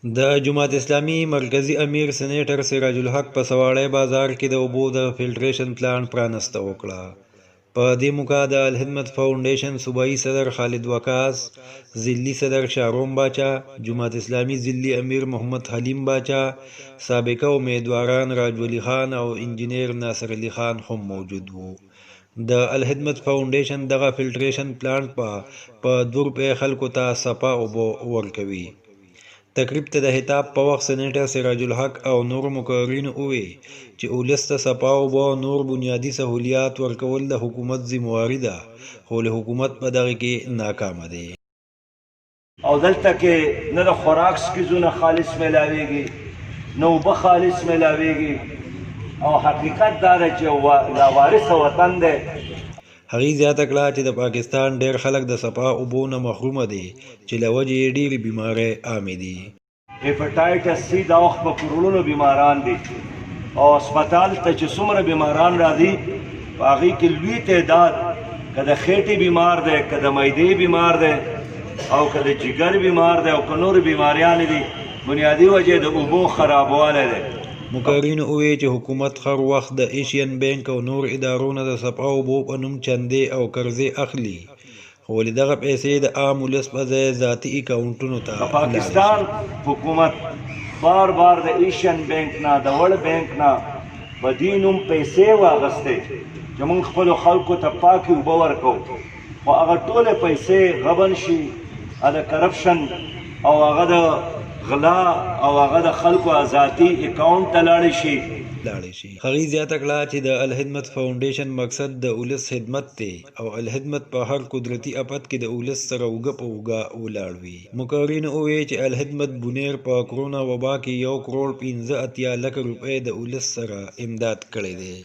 د جماعت اسلامي مرکزی امیر سینیټر سراج الحق په سواړی بازار کې د اوبو د فلټریشن پلانټ پرانسته وکړه. په دې موقع د الخدمت فاونډیشن صوبایي صدر خالد وقاص، ضلعي صدر شاروم باچا، جماعت اسلامي ضلعي امیر محمد حلیم باچا، سابقه امیدواران راج ولی خان او انجینیر ناصر علي خان هم موجود وو. د الخدمت فاونډیشن دغه فلټریشن پلانټ په 2 روپۍ خلکو ته صفا اوبه ورکوي. تقریب ته د خطاب په وخت سینیټر سراج الحق او نور مقررینو وویل چې اولس ته صفا اوبه او نور بنیادي سهولیات ورکول د حکومت ذمہواري ده، خو له حکومت په دغه کې ناکامه دی. او دلته کې نه د خوراک څیزونه خالص میلاویږي، نه اوبه خالص میلاویږي، او حقیقت دا ده چې لاوارثه وطن دی. هغې زیاته کړه چې د پاکستان ډیر خلک د صفا اوبو نه محرومه دي چې له وجې یې ډېرې بیمارۍ عامې دي. هیپاټایټس سی دا وخت په کروڑونو بیماران دي، او هسپتال ته چې څومره بیماران راځي په هغې کې لوی تعداد که د خېټې بیمار دی، که د معدې بیمار دی، او که د جګر بیمار دی، او که نورې بیماریانې دي. بنیادي وجه د اوبو خرابوالی دی. مقررینو وویل چې حکومت هر وخت د ایشین بینک او نور ادارو نه د صفا اوبو په نوم چندې او قرضې اخلي، خو ولې دغه پیسې د عام ولس په ځای ذاتي اکاونټونو ته پاکستان حکومت بار بار د ایشین بینک نه، د ورلډ بینک نه په دې نوم پیسې واغستې چې موږ خپلو خلکو ته پاکې اوبه ورکوو، خو هغه ټولې پیسې غبن شي، د کرپشن او هغه د غلا او هغه د خلکو ذاتي اکاونټ ته لاړې شي. هغې زیاته کړه چې د الخدمت فاونډیشن مقصد د ولس خدمت دی او الخدمت په هر قدرتي آفت کې د ولس سره اوږه په اوږه ولاړ وي. مقررینو وویل چې الخدمت بونیر په کرونا وبا کې 1.85 کروڑ روپۍ د ولس سره امداد کړی دی.